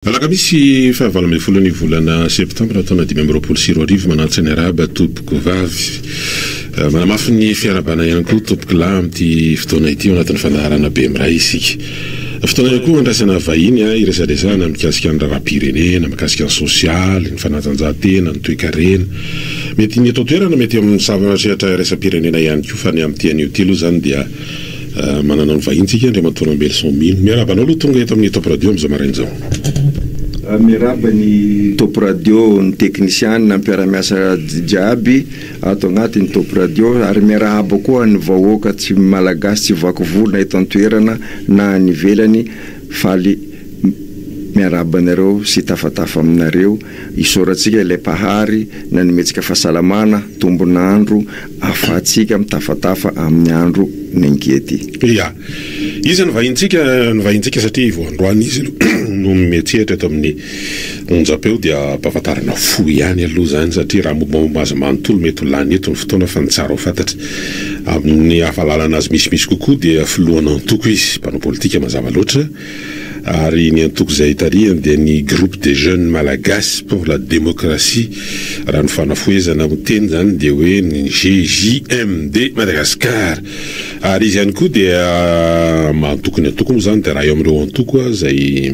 Alakamisy fahavala ambin'ny folo ny volana septambra taona 2024 manantsy ny araba tompoko vavy manamafy ny fiarabana ihany koa tompoko lahy amin'ity fotoana ity ao anatin'ny fandaharana be miray isika. Fotoana ihany koa andrasana vahiny iresadresana mikasika ny rahapirenena, mikasika ny sosialy, ny fanatanjahantena, ny toe-karena. Mety ny atao toerana mety amin'ny zavatra resa-pirenena ihany koa fa ny amin'ity an'io aloha zany dia manana ny vahintsika Andriamantoa Belson Mino miarabanao aloha tonga eto amin'ny Top Radio amin'izao marain'izao. Miraba ny Top Radio ny teknisiany na mpiara-miasa jiaby ato agnatin'ny Top Radio ary miarahaba koa ny vahoaka tsy malagasy tsy vakivolona eto an-toerana na ny velany faly miarahaba anareo sy tafatafa aminareo isoratsika ilay pahary na nimetsika fahasalamana tombon'andro afatsika mitafatafa amin'ny andro nengety. Ya. Izy ny vahintsika satria voandroany izy no metsehatra eto amin'ny onjapeo dia mpahafantarana fo ihany aloha zany satria raha momba azy manontolo mety ho lany eto ny fotoana fa ny tsara ho fantatra amin'ny hafalalana azy misimisy kokoa dia filohana antoko izy mpanao politika mazava loatra ary ny antoko izay tarihany dia ny groupe des jeunes malagasy pour la démocratie raha ny fanafoezana ho teny zany dia hoe ny GJMD Madagascar ary izy ihany koa dia mantoko ny antoko moa zany dia raha eo amin'ireo antoko izay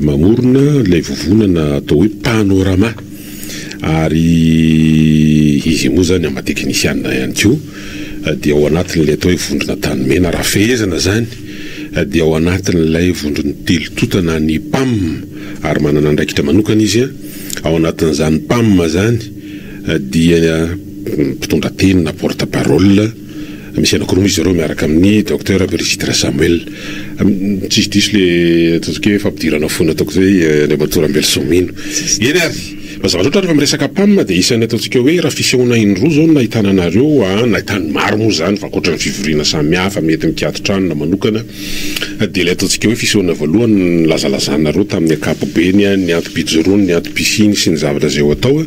mamorona ilay vovonana atao hoe panorama ary izy moa zany amin'ny teknisiana ihany koa dia ao anatin'ilay atao hoe vondrona tanimena raha fehezana zany dia ao anatin'ilay vondrony telo totana ny PAM ary manana andraikitra manokana izy ao anatin'izany PAM zany dia mpitondra teny na porte-parole misy anakoroa izy ireo miaraka amin'ny docteur Brigitte Samuel tsisy diso le ataoko hoe fampidirana fona ataoko hoe Andriamantoa Belson Mino eny ary mazava loatra rehefa miresaka PAM dia isany ataontsika hoe raha fisehoana indroa zao nahitana anareo nahitany maro moa zany fa ankoatra ny fivoriana samihafa mety mikatotrano na manokana dia ilay ataontsika hoe fisehoana voalohany lazalazanareo tamin'ny ankapobeny ny antopijoroany ny antopisiny sy ny zavatra zay ho atao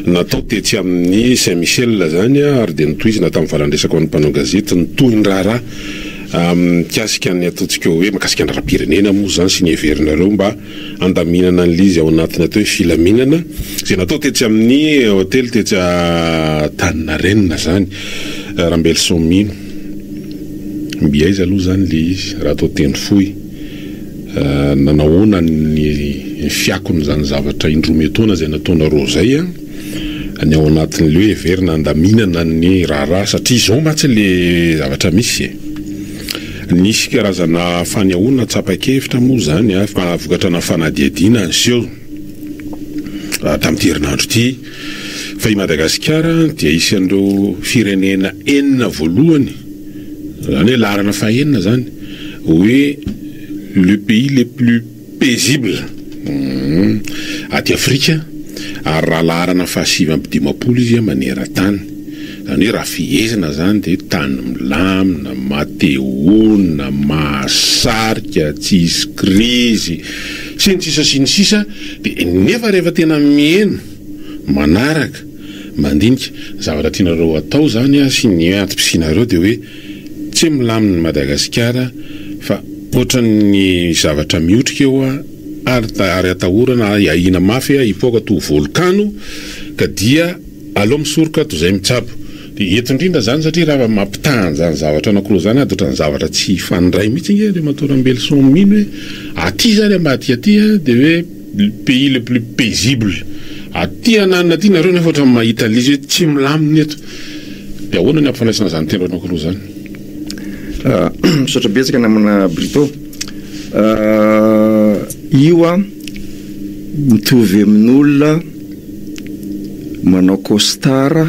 natao tetsy amin'ny Saint-Michel zany ary dia nitohizina tamin'ny valandresaka ho an'ny mpanao gazety nitohiny raharaha mikasika ny ataontsika hoe makasika ny rahapirenena moa zany sy ny heverinareo mba andaminana an'lizy ao anatiny atao hoe filaminana zay natao tetsy amin'ny hôtely tetsy Taninarenina zany raha Belson Mino mbiaiza aloha zany le izy raha atao teny fohy nanahoana ny fiakony zany zavatra indrometona zay nataonareo zay ny ao anatin'le heverina andaminana ny raharaha satria izao matsy le zavatra misy nisy karazana fanehoana tsapa-kevitra moa zany vokatra fanadiadiana anseho tamin'ity herinandro ity fa i Madagasikara dia isan'ireo firenena enina voalohany zany hoe larana fahaenina zany hoe le pays le plus paisible aty Afrika ary raha larana fahasivy amby dimapolo izy maneran-tany zany hoe raha fihezana zany dia tany milamina mateona mahasarika tsisy krizy sy ny sisa dia nefa rehefa tena miheno manaraka mandinika zavatra tianareo atao zany sy ny antopisianareo dia hoe tsy milamina Madagasikara fa ohatran'ny zavatra miotrika eo ary atahorana ahina mafy hipoaka to volkano ka dia alao misoroka to zay mitsabo dia eto indrindra zany satria raha mampitany zany zavatra anankiroa zany ohatrany zavatra tsy fanindray mihitsy inge Andriamantoa Belson Mino hoe aty zany ambady aty dia hoe pays le plus paisible aty ananina aty nareo nefa ohatrany mahita lizy hoe tsy milamina eto dia ahoana ny ampifanaisana zany tena anankiroa zany misaotra betsaka namana Brito io mitovy amin'olona manao costara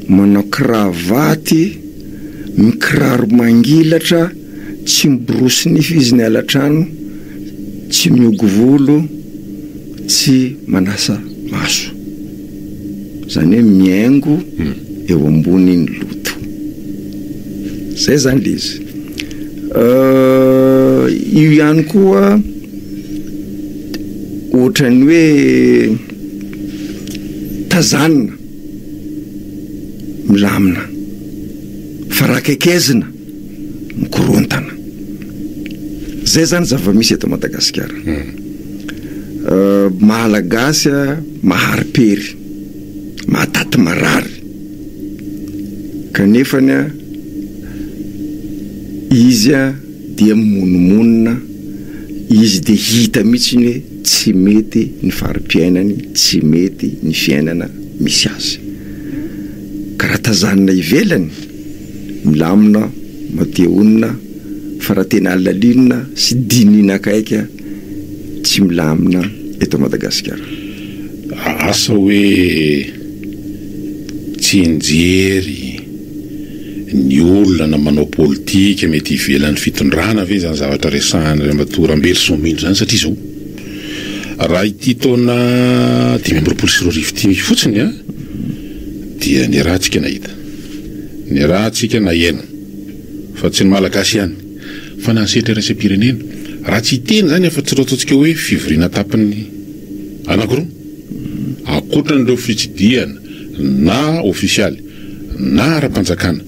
manao kravaty mikiraro mangilatra tsy miborosy nify izy ny alatrano tsy miogo volo tsy manasa maso zany hoe miaingo eo amboniny loto zay zany le izy io ihany koa ohatrany hoe tazanina milamina farakekezina mikorontana zay zany zava-misy eto Madagasikara. Malagasy maharipery, mahataty marary, kanefany izy dia monomonina, izy dia hita mihitsy ny tsy mety ny fari-piainany, tsy mety ny fiainana misy azy. Karaha tazanina ivelany, milamina, mateonina, fa raha tena alalinina sy dinina akaika tsy milamina eto Madagasikara. Asa hoe tsy injery ny olona na manao politika mety ivelan'ny fitondrana ve zany zavatra resahana Ramatoa Somino zany, satria zao raha ity taona 2024 fotsiny dia ny rahantsika nahita, ny rahantsika naheno, fa tsy ny malagasy ihany fa na setra raisam-pirenena raha tsy hiteny zany afa-tsy ataontsika hoe fivoriana tapany anankiroa akoatran'ireo fitsidiana na ofisialy na ara-panjakana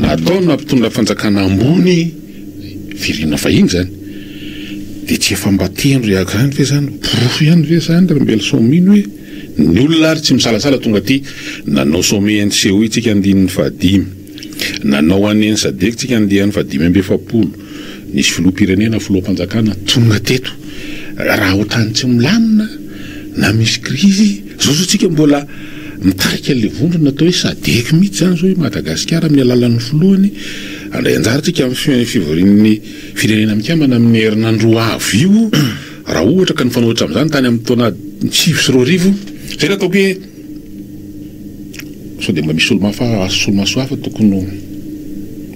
natao na mpitondra fanjakana ambony firenena fahiny zany, dia tsy efa mba teno reaka zany ve zany profo ihany ve zany Rambela Somino hoe ny olona ary tsy misalasala tonga aty nanao sommet NCO tsika 95, nanao aneny sadek tsika 95, nisy filoham-pirenena filoham-panjakana tonga teto, raha ohatrany tsy milamina na misy krizy zao tsika mbola mitarika le vondrona natao hoe sadek mihitsy zany zao Madagasikara amin'ny alalan'ny filohany andray anjara tsika amin'ny fivorian'ny firenena mikambana amin'ny herinandro avo io raha ohatra ka ny fanohitra amin'izany tany amin'ny taona 2010 zay raha ataoko hoe sao dia mba misy olo-maso hafa tokony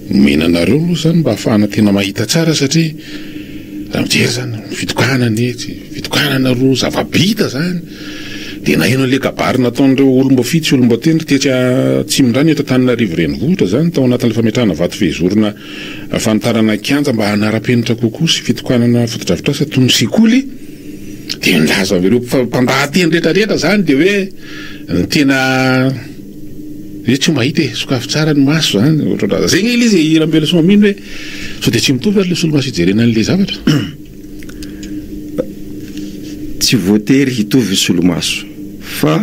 menanareo aloha zany mba ahafahana tena mahita tsara, satria raha mijery zany fitokanany fitokanana roa zava-bita zany dia na eno an'le kabary nataon'ireo olom-bafitsy olom-batendry tetsa tsy mindrany eto Antananarivo renivohitra zany tao anatin'le fametrahana vato fehezorona fanitarana kianja mba hanara-penitra kokoa sy fitokanana fotodrafitrasa toy ny sekoly, dia nilaza ireo mpandahateny rehetrarehetra zany dia hoe tena tsy mahita sokafy tsara ny maso zany zegny ila izy Rambela Somino hoe so dia tsy mitovy ary le solomaso ijerena an'le zavatra. Tsy voatery hitovy solomaso fa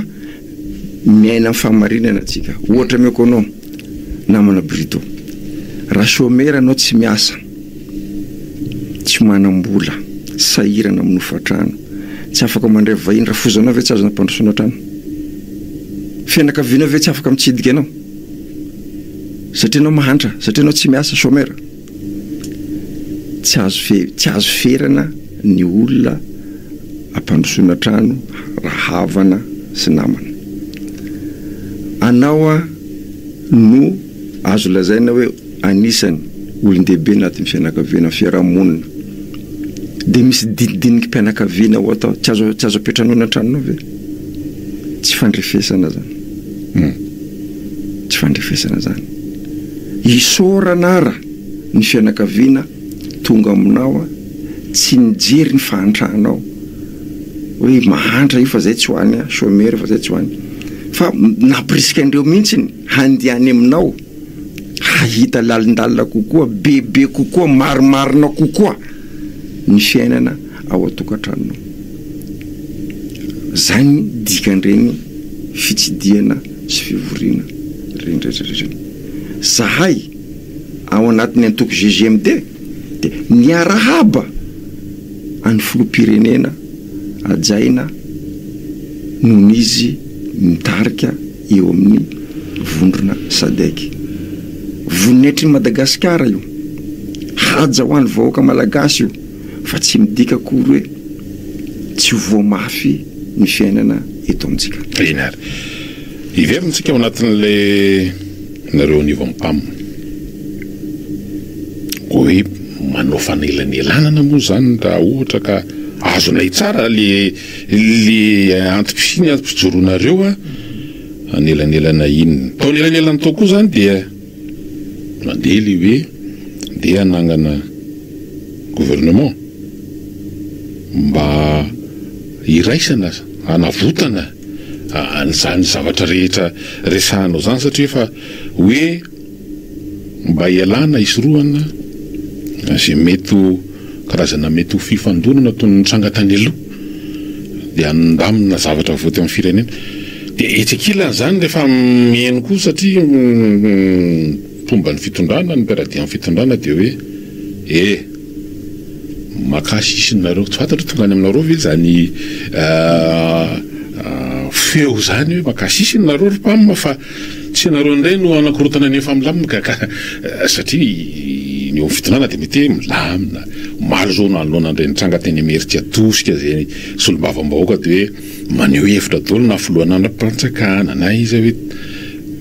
miaina amin'ny fahamarinana antsika. Ohatra meko anao namana Brito, raha chômera anao tsy miasa, tsy manam-bola, sahirana amin'ny ofatrano, tsy afaka mandray vahiny, raha fozanao ve tsy azona mpandrosoana trano, fianakaviana ve tsy afaka mitsidika anao satria anao mahantra, satria anao tsy miasa, chômera. Tsy azo ferana ny olona ampandrosoana trano, rahavana sy namana. Anao no azo lazaina hoe anisany olon-dehibe anatin'ny fianakaviana fiarahamonina, dia misy dididiniky mpianakaviana ho atao tsy azo apetranao tranonao ve? Tsy fandrefesana zany, tsy fandrefesana zany. Isoranara ny fianakaviana tonga aminao tsy nijery ny fahantrahanao hoe mahantra io fa zay tsy hoany, chômera fa zay tsy hoany, fa nampirisikandreo mihitsy handihany aminao, hahita lalindalina kokoa, bebe kokoa, marimarina kokoa ny fiainana ao atokantranonao. Zany dikan'ireny fitsidiana sy fivoriana rendretrareny. Zahay ao anatin'ny antoko GGMD dia niarahaba any filoham-pirenena ajaina noho izy mitarika eo amin'ny vondrona sadek. Voninahitry ny Madagasikara io, haja ho an'ny vahoaka malagasy io, fa tsy midika akory hoe tsy voamafy ny fiainana eto amintsika. Inary iverintsika ao anatin'le nareo nivo ampamina hoe manao fanelanelana moa zany raha ohatra ka azonay tsara le antom-pisiny antom-pijoroanareo anelanelana inona tao nelanelana tao koa zany dia mandely hoe dia hanangana gouvernement mba iraisana hanavotana an'izany zavatra rehetra resahanao zany, satria fa hoe mba ialana isoroana izay mety karazana mety ho fifandonana toy ny trangatany aloha dia andamina zavatra voaty amin'ny firenena dia etsekilana zany rehefa mihaino koa satria fomba ny fitondrana ny mpiaradia amin'ny fitondrana dia hoe makasisinareo tsy fantatro tonga any aminareo ve zany feo zany hoe makasisinareo ry mpamina fa tsy nareo indray no anakorotana ny efa milamina satria ny eo fitondrana dia mety milamina malo zao no anoloana indray nitranga teny ameritsy atosika zay solom-bavambahoaka dia hoe maneho hevitra daholo na filohan'andram-panjakana na izy hoe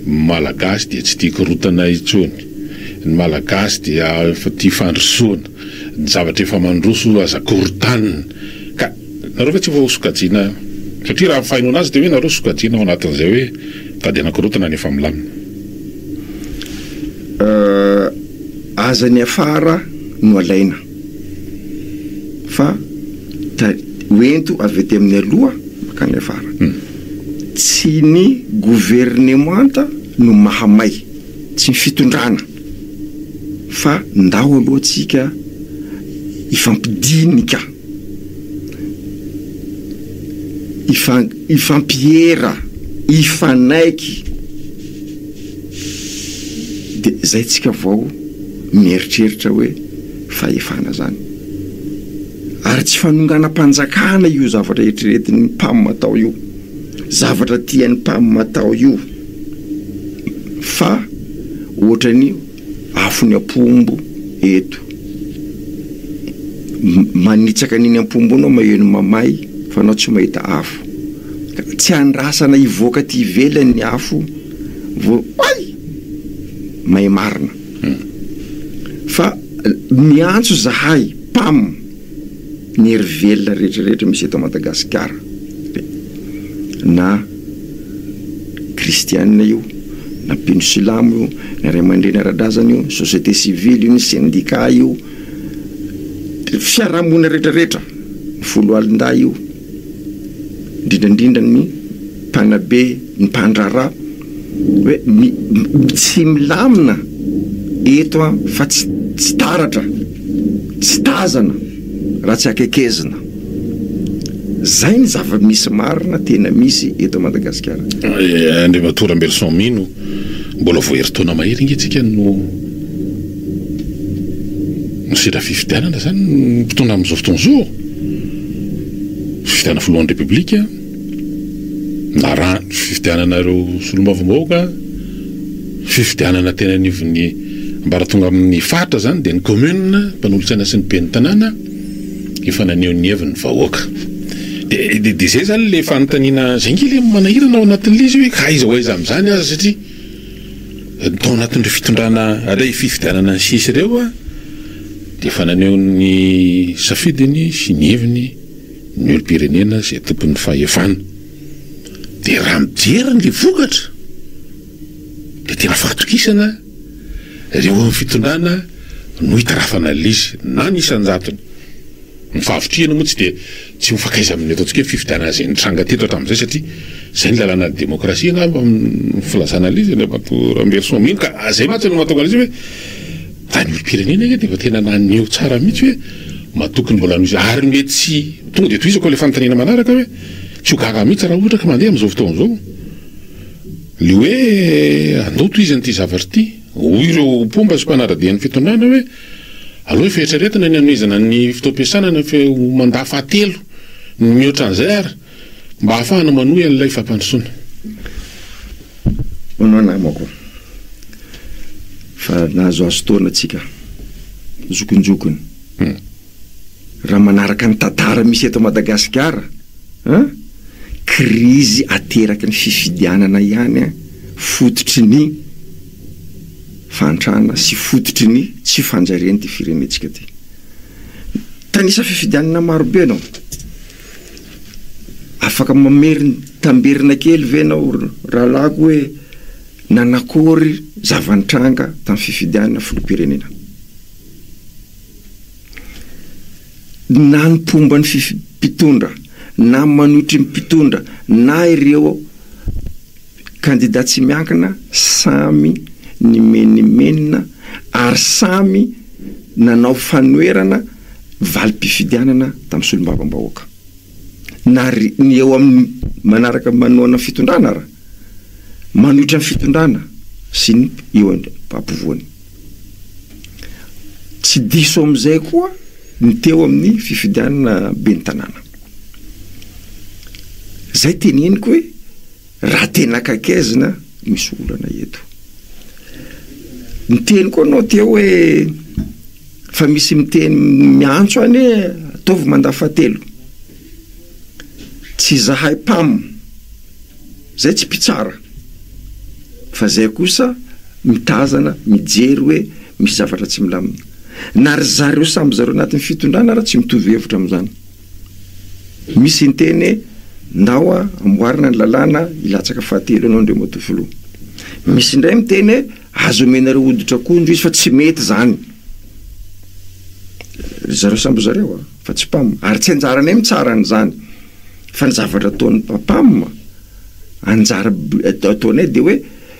malagasy dia tsy tia korotana intsony, ny malagasy dia efa tia fandrosoana, ny zavatra efa mandroso aza korotanina ka nareo fa tsy efa sokajiana satria raha fahinao anazy dia hoe nareo sokajiana ao anatin'izay hoe tady anakorotana ny efa milamina. Aza ny afara no alaina fa hoento avy ety amin'ny aloha makany afara tsy ny gouvernemanta no mahamay tsy ny fitondrana fa ndao alohantsika ifampidinika ifampiera ifanaiky dia zay tsika vao mieritreritra hoe fahefana zany ary tsy fanonganam-panjakana io zavatra eritreretin'ny mpamomatao io zavatra tian'ny mpamomatao io fa ohatrany afony ampombo eto manitsaka an'iny ampombo anao maheno mamay fa anao tsy mahita afo tsy andrasana ivoaka ty ivelany ny afo may marina fa miantso zahay pam ny hery velona rehetrarehetra misy eto Madagasikara na kristianina io na mpino silamo io na ray aman-dreny ara-drazana io société civile io ny syndicat io fiarahamona rehetrarehetra ny folo alin-dah io indrindrandrindra ny mpanabe ny mpandrara hoe tsy milamina eto fa tsy taratra tsy tazana raha tsy akekezina zay ny zava-misy marina tena misy eto Madagasikara. Andriamatora Ambelson Mino mbola voaheritaona mahery ingatsika no sira fifidianana zany mpitondra amin'izao fotoan'izao fifidianana filohan'ny republika na rano fifidiananareo solom-bavambahoaka fifidianana tena anivon'ny ambaratonga amin'ny fatra zany dia ny commune mpanolotsaina sy ny ben'ny tanàna efa naneho ny heviny vahoaka dia zay zany le fanontaniana zay ngely manahirana ao anatin'le izy hoe ka iza ho aiza amin'izany azy satria tao anatin'ireo fitondrana alay fifidianana ny sisy ireo dia efa naneho ny safidiny sy ny heviny ny olo-pirenena zay tompon'ny fahefana dia raha mijeriny le vokatra dia tena fahatokisana reo amin'ny fitondrana no hitarafana l'izy na nisanjatony ny fahavitriana moa tsy dia tsy mifakaiza amin'ny ataontsika hoe fifidianana zay nitranga teto hatramin'izay satria zay ny lalàna demokrasia angamba amin'ny filazana l'izy ny Andriamatora Ambelson Mino ka zay matsy no mahatonga an'izy hoe raha ny olo-pirenena io dia efa tena naneho tsara mihitsy hoe matokony mbola noho izy ary mety tsy tonga dia toizako le fanontaniana manaraka hoe tsy ho gaga mihitsy raha ohatra ka mandeha amin'izao fotoan'izao le hoe andoto izy n'ity zavatra ity hoy ireo mpomba sy mpanaradian'ny fitondrana hoe aloha fieritreretana ny anoizana ny fitoampiasana ny mandaa fahatelo ny mihoatra an'izay ary mba ahafahana manohy an'ilay fampandrosoana. Manao namako fa nahazo azo taona atsika zokonjokony raha manaraka ny tantara misy eto Madagasikara krizy ateraka ny fifidianana ihany fototry ny fantrana sy fototry ny tsy fanjariany ty firenetsika ty tanisa fifidianana marobe anao afaka mameriny tamberina kely venao rahalako hoe nanakory zavanitranga tamin'ny fifidianana filoham-pirenena na ny pomba ny mpitondra na manotry mpitondra na ireo kandidat tsy miankina samy ny menimenina ary samy nanao fanoerana valim-pifidianana tamin'ny solombavambahoaka na ny eo amin'ny manaraka manoana fitondrana raha manohitra ny fitondrana sy ny eo ampovoany tsy diso amin'izay koa ny teo amin'ny fifidianana be ny tanàna zay teneniko hoe raha tena akakezina misy olana eto ny teny koa anao teo hoe fa misy miteny miantso any ataovy mandafatelo tsy zahay pam zay tsy mpitsara fa zay kosa mitazana mijery hoe misy zavatra tsy milamina na ry zareo samby zareo anatin'ny fitondrana raha tsy mitovy hevitra amin'izany misy ny teny ndao amboarina ny lalàna ilatsaka fahatelo anao ndreo matofilo misy indray miteny azo omenareo oditra akondro izy fa tsy mety zany zareo samby zareo fa tsy pam ary tsy anjaranay mitsara n'izany fa ny zavatra ataon'ny papam anjara ataonay de hoe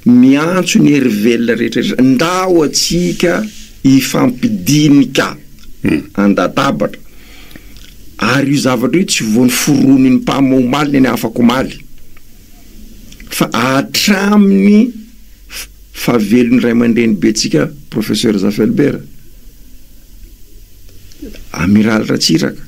miantso ny herivelona rehetrarehetra ndao atsika ifampidinika andatabatra ary io zavatra io tsy voany forony ny pam omaly ny afaka omaly fa atraminy fahavelony ray aman-dreny be tsika professeur Zafelbert amiral Ratsiraka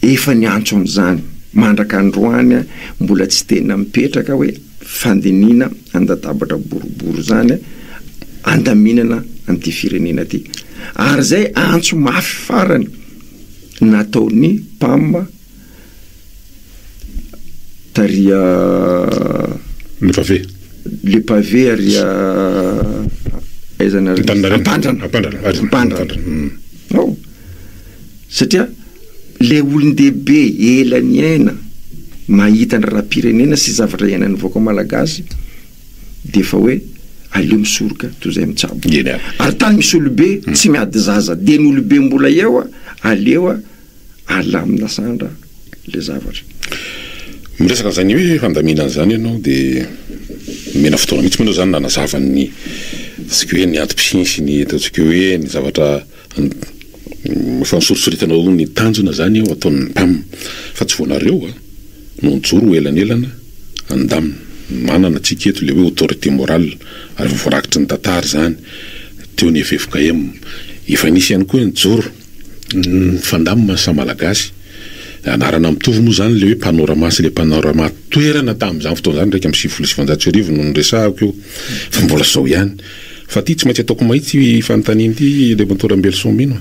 efa niantso amin'izany mandraka androany mbola tsy tena mipetraka hoe fandinina andatabatra boribory zany andaminana an'ity firenena ty ary zay antso mafy farany nataony pam taria le pavé ary aizana ampandrana satria le olon-dehibe elany aina mahita ny raha-pirenena sy zavatra iainan'ny vaoaka malagasy de fa hoe aleo misoroka toy zay mitsabo ary tany misy olobe tsy miady zaza de ny olobe mbola eo aleo alamina sandra le zavatra miresaka zany hoe fandaminana zany ianao de mena fotoana mihitsy manao zany nanazavany tsika hoe ny antom-pisinsy ny ataontsika hoe ny zavatra fa nisorisoretanao ny tanjona zany eo ataon'ny pam fa tsy voanareo no nijoro elanelana andamina manana tsika eto le hoe autorité morale ary voarakitry ny tantara zany teo ny evevoka efa nisy ihany koa nijoro fandamina sa malagasy anarana mitovy moa zany le hoe panorama sy le panorama toerana tamin'izany fotoana zany ndraiky amin'ny 7 no nyresahako io fa mbola zao ihany fa ty tsy maintsy ataoko mahitsy fanontaniany ty le mantora Belson mino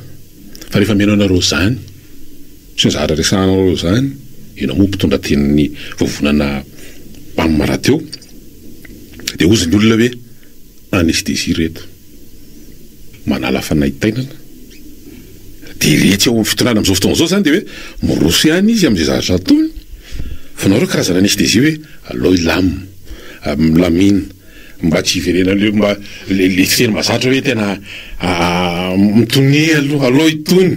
fa rehefa mianao anareo zany sy ny zahara resahanareo zany ena moa mpitondra tenin'ny vovonana pamara teo de ozy ny olona hoe anestesie reto manala fanaitainana de rehetra eo amin'ny fitondrana am'izao fotoana zao zany de hoe morosy ihany izy am'izay zavatra ataony fa nareo karazana anestesie hoe alao lamina mba tsy iverena mba le feny mazatra hoe tena mitony alao itony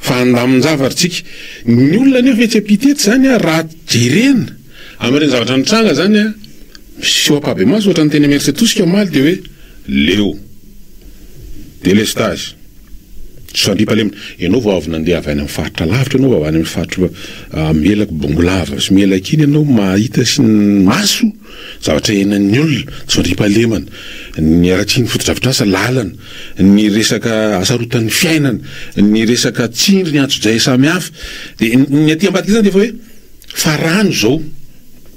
fa andamin-javatra tsika ny olona nefa tsy apitety zany raha jerena amin'ireny zavatra nitranga zany misy ampabe maso ohatra ny teny Mercetusika maly de hoe leo délestage soandripalemina ianao vao avy nandeha avy any amin'ny faritra lavitra ianao vao avy any amin'ny faritra melaka bongolava sy melaka iny ianao mahita sy ny maso zavatra enan'ny olona soandripalemana ny aratsiny foto-drafitrasa lalana ny resaka asarotan'ny fiainana ny resaka tsindry ny antso-jay samy hafa de ny aty ambadika zany de fa hoe fa rano zao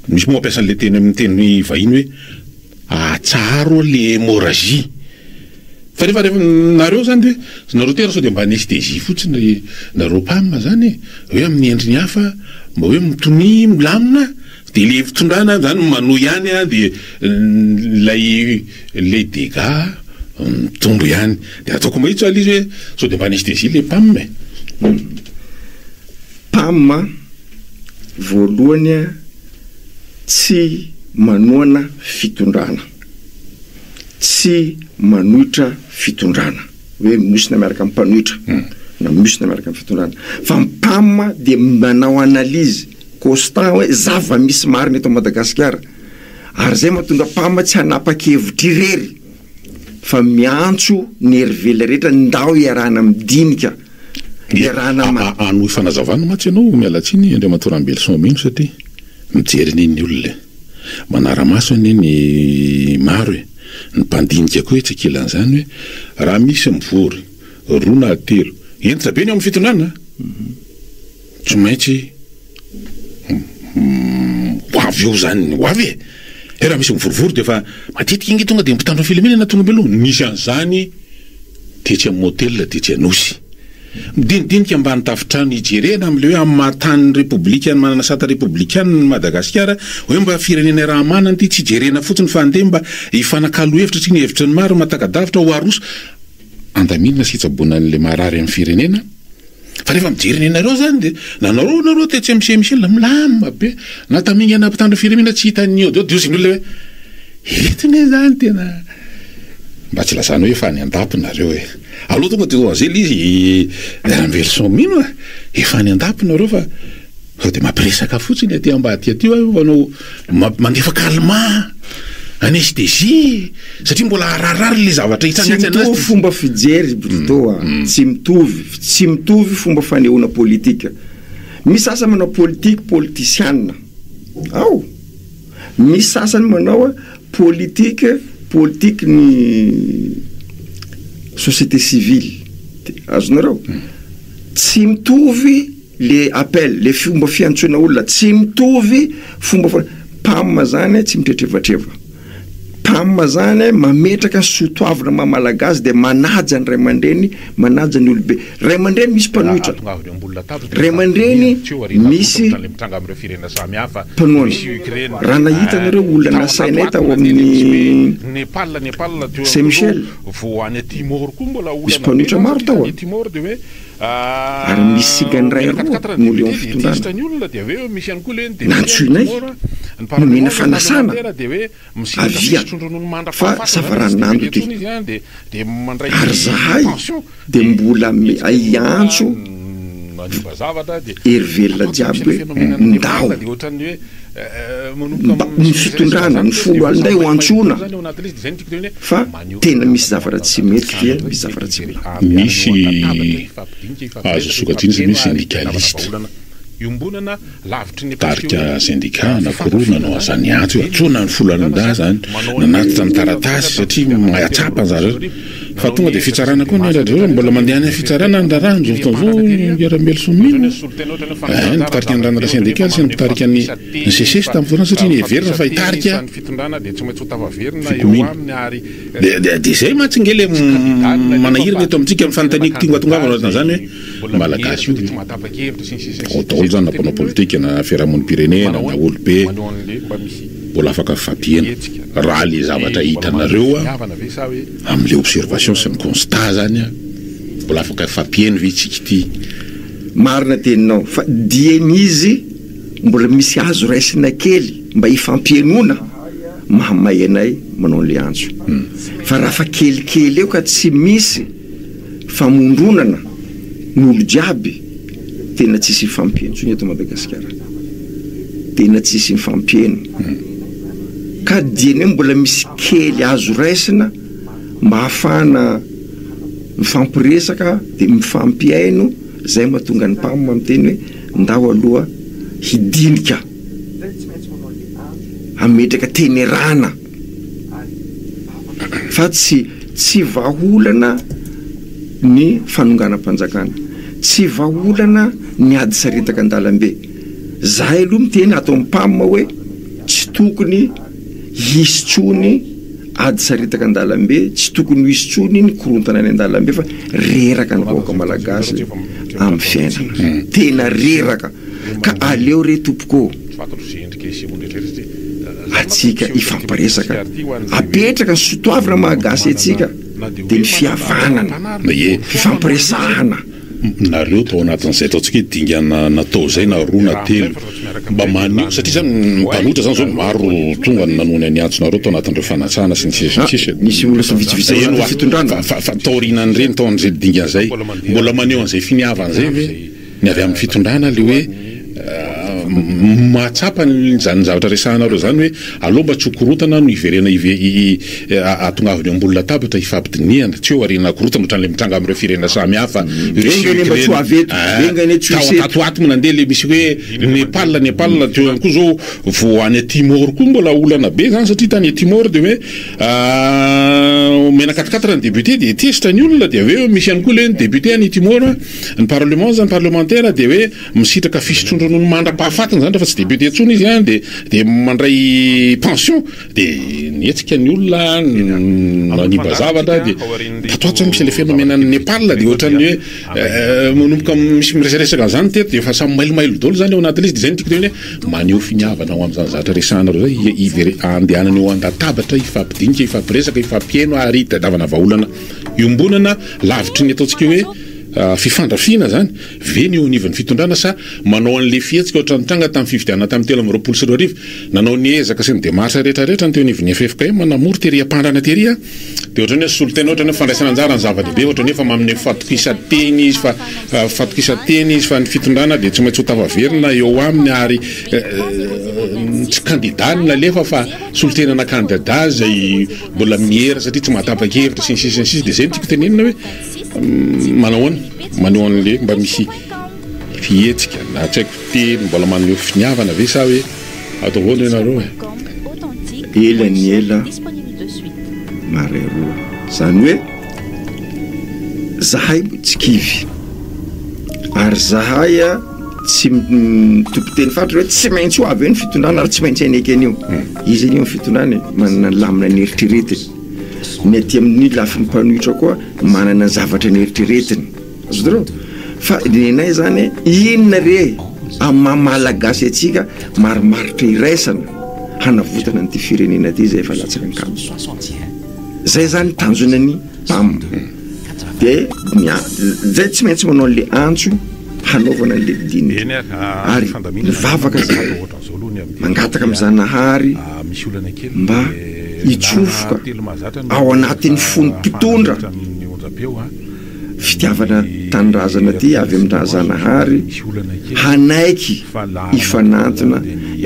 misy moa ampiasan'le teny amin'ny teny vahiny hoe atsaro le hémorragie fa rehefa nareo zany de nareo tera sao de mba anestesie fotsiny nareo pam zany hoe amin'ny endriny hafa mba hoe mitony milamina de le fitondrana zany manohy ihany de lay le dégâts mitombo ihany de ataoko mahitsy alizy hoe sao de mba anestesie le pam voalohany tsy manoana fitondrana tsy manohitra fitondrana hoe misina miaraka amin'ny mpanohitra na misina miaraka amin'ny fitondrana fa pam de manao analyse constant hoe zava misy marina eto Madagasikara ary zay mahatonga pam tsy hanapa-kevitra irery fa miantso ny herivela rehetra ndao iarahana midinika ano fanazavana matsy ianao mialatsiny Andriamantoa Ambelson mino satria mijery niny olona manara-maso niny maro ny mpandinika koa tsy kilan'izany hoe raha misy mivory roa na telo entitra be ny amin'ny fitondrana tsy maintsy hoavy eo zany hoavy raha misy mivorivory de fa matetika ingy tonga de mpitandro filaminana tonga be aloha nisy an'izany tetsy amin'ny hôtel tetsy anosy midinidinika ambany tafitrano ijerena am'le hoe amin'ny mahatany républicaine manana sata républicaine Madagasikara hoe mba firenena raha manana ty tsy jerena fotsiny fa andeha mba hifanakalo hevitra tsy ny hevitra ny maro matakadavitra ho aroso andaminina sitsabona an'le marary amin'ny firenena fa rehefa mijerenenareo zany de nanareo tetsy Michel milama be na tamingy anampitandro firenena tsy hitan'ny eo de ozy ny olona hoe etiny zany tena mba tsy lazany hoe efa ny andapinareo aloha tonga de azely izy Ambelson mino efa ny andapinareo fa de mampiresaka fotsiny aty ambady aty anao mandefa calmant anesthésie satria mbola ararary le zavatra hitsangatsy anazy fomba fijery plutôt tsy mitovy fomba fanehoana politika misy sasany manao politicienne misy sasany manao politique ny société civile azonareo tsy mitovy le appel le fomba fiantsoana olona tsy mitovy fomba pamma zany tsy mitretrevatreva pamma zany mametraka sotoavina mamalagazy de manaja ny ray aman-dreny manaja ny olobe ray aman-dreny misy mpanohitra ray aman-dreny misy mpanohana raha nahita nareo olona nasainay tao amin'ny Saint Michel misy mpanohitra maro tao ary misy sigany ray roa n'olo eo fitondrana nantsoinay nomena fanasana avia fa savaranando ty ary zahay de mbola aiantso erivelona jiaby hoe ndao ny fitondrana ny folo alinday ho antsona fa tena misy zavatra tsy mety dia misy zavatra tsy mety misy azo sokatriny zay misy syndicaliste tarika syndicat anakoroa nanao azany antso hoe atsona ny folonanda zany nanatitra ny taratasy satria mahatsapa zareo fa tonga de fitsarana koa ny mbola mandeha any fitsarana ndrarano zao fotoana zao Ambelson mino nitarika ny ranara syndical sy nitarika ny CCS tamin'ny fotoana satria ny heverina fa hitarika de zay mahatsingely manahirana eto amintsika amin'ny fanontaniako ty ngatongavana zany hoe malagasy io daholo zany na mpanao politika na fiarahamonim-pirenena na olo be mbola afaka fifampiana raha le zavatra hitanareo amin'le observation sy ny constat zany mbola afaka fifampiana ve tsika ty marina teninao fa dien'izy mbola misy azo raisina kely mba hifampianona mahamay anay manao le antso fa raha fa kelikely eo ka tsy misy famondronana n'olo jiaby tena tsisy fampieno tsony eto Madagasikara tena tsisy fampieno ka dieny mbola misy kely azo raisina mba hafana mifampiresaka de mifampiaino zay mahatonga ny mpamma miteny hoe ndao aloha hidinika ametraka tenerana fa tsy vaholana ny fanonganam-panjakana tsy vaholana ny ady saritaka an-dalambe zahay aloha miteny atao mpamma hoe tsy tokony hisotsony ady saritaka an-dalambe tsy tokony hisotsony ny korontana ny an-dalambe fa reraka ny vahoaka malagasy amin'ny fiainana tena reraka ka aleo re tompoko atsika ifampiresaka apetraka ny sotoavina malagasy atsika de ny fihavanana fifampiresahana nareo tao anatin'izay ataontsika hoe dingana natao zay na roa na telo mba manio satria zany mpanohitra zany zao maro tonga nanony any antsonareo tao anatin'ireo fanatsana sy ny sisy nisy olona sy vitsivitsy fitondrana fa taorinan reny tao an'izay dingan'izay mbola maneho an'izay finiavan'izay ve ny avy amin'ny fitondrana le hoe mahatsapa zany zavatra resahanareo zany hoe aloha mba tsy hokorotana no iverena atongavany ambony latabatra ifampidiniana tsy eo arena korotana ohatran'le mitranga amin'ireo firena samy hafa tatoato manandeha le misy hoe Népal teo ihany koa zao vo any Timor koa mbola olana be zany satria tany Timor de hoe mena 4 député de tesitra ny olona de aveo misy ihany koa le député any Timor ny parlement zany parlementaire de hoe misitraka fisotrondrono mandra-pahafatana zany refa tsy député tsony izy any de mandray pension de nietsika ny olona naniba zavatra de tatoato misy le phénomène any Népal de ohatran'ny hoe manomboka misy miresaresaka zany teto de efa samy mailomailo dolo zany eo anatin'izy de zay nitiko teny hoe maneho finiavana ao amin'izany zavatra resahanareo zay andehanany eo an-databatra ifampidinika ifampiresaka ifampieno ary tadavana vahaolana iombonana lavitry ny ataontsika hoe fifandrafina zany ve ny eo anivany fitondrana sa manao an'le fietsika ohatrantranga tamin'ny fifidianana tamin'ny 7 nanao ny ezaka sy ny démarche rehetrarehetra ny teo anivon'ny FFKM manamory tery ampandrana tery de ohatrany hoe solotena ohatrany hoe fandraisana anjara ny zava-dehibe ohatrany hoe fa manome fatokisa-teny izy fatokisa-teny izy fa ny fitondrana de tsy maintsy ho tavaverina eo aminy ary tsy kandidany nalefa fa solotenana kandida zay mbola mihera satria tsy mahatapa-kevitra sy ny sisa de zay no tiako tenenina hoe manao an'le mba misy fietsika na tsy haiko teny mbola maneho finiavana ve sa hoe atao voana ianareo ela ny ela mare roa zany hoe zahay tsy kivy ary zahay tsy tompoteny fatra hoe tsy maintsy ho avy eo ny fitondrana ary tsy maintsy aneky an'io izy an'io ny fitondrana manana lamina ny eritreretiny ny aty amin'ny lafin'ny mpanohitra koa manana zavatra ny eritreretiny azodreo fa nenay zany inona re amamalagasy atsika marimaritra iraisana hanavotana nyty firenena ty zay efa latsaka ny kamo zay zany tanjonany pam de zay tsy maintsy manao an'le antso hanaovana an'le dinika ary mivavaka zahay mangataka amin'izanahary mba hitsofoka ao anatin'ny fonom-pitondra fitiavana tanindrazana ty avy amin-drazanahary hanaiky ifanantona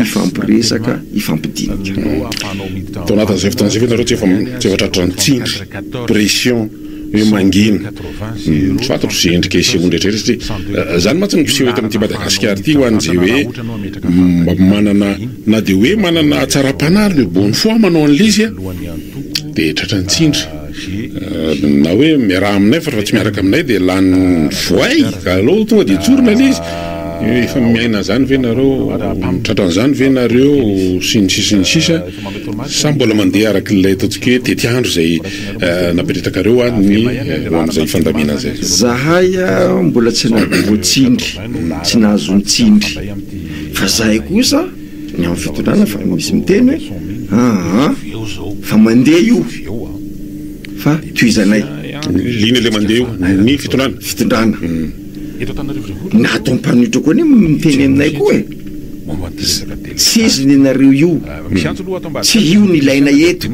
ifampiresaka ifampidinika tao anatin'izay fotoan'izay ve nareo tsy efa tratrany tsindry pression hoe mangina fantatro zay endrika isehoany rehetrarehetra satria zany matsy mipiseho eto amin'ity Madagasikara ty ho an'izay hoe manana na de hoe manana tsara-panary le bonne foi manao an'le izy de tratrany tsindry na hoe miaraha aminay fa tsy miaraka aminay de lany voay aloha tonga de tsorona le izy efa miaina zany ve nareo tratran'izany ve nareo sy ny sisa sa mbola mandeha araka l'ilay ataontsika hoe tetiandro zay napetrakareo any amin'izay fandamina zay zahay mbola tsy navoatsindry tsy nahazo nitsindry fa zahay kosa ny amin'ny fitondrana fa misy miteny hoe fa mandeha io fa toizanay lina le mandeha io ny fitondrana natao mpanohitra koa ny miteny aminay koa e tsy izy ny nareo io tsy io ny ilaina eto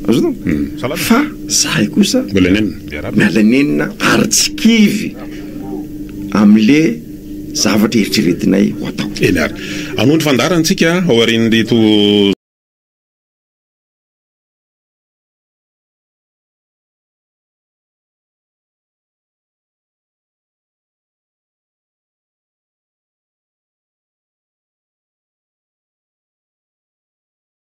azonao fa zahay kosa mialanenina ary tsy kivy am'le zavatra eritreretinay ho atao eny ary anao ny fandarantsika ao arin'reto